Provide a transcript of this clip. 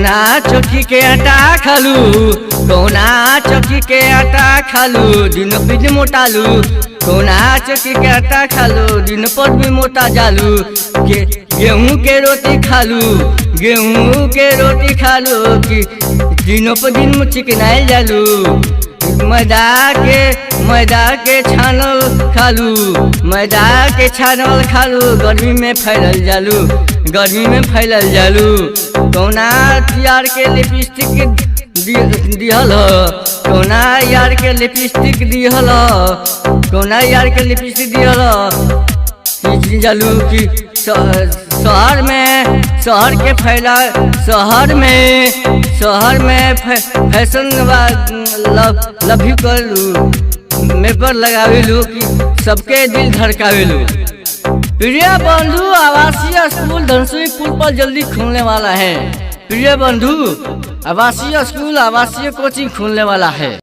कौना चौकी के आटा खालू, कौना चौकी के आटा खालू, दिन पर दिन मोटालू। कौना चौकी के आटा खालू, दिन पर भी मोटा जालू। गेहूं के रोटी खालू, गेहूं के रोटी खालू कि दिनों पर दिन चिकनाइल जालू। मैदा के छानल खालू, मैदा के छानल खालू, गर्मी में फैलल जालू, गर्मी में फैलल जालू। कौना यार के लिपस्टिक दिहल हो, कौना यार के लिपस्टिक दिहल हो, कौना यार के लिपस्टिक दिहल हो जालू कि शहर के फैला, शहर में फैशन लव यू करू मेपर लगावेलू कि सबके दिल धड़कावेलू। प्रिय बंधु, आवासीय स्कूल धनसुई पुल पर जल्दी खुलने वाला है। प्रिय बंधु, आवासीय स्कूल, आवासीय कोचिंग खुलने वाला है।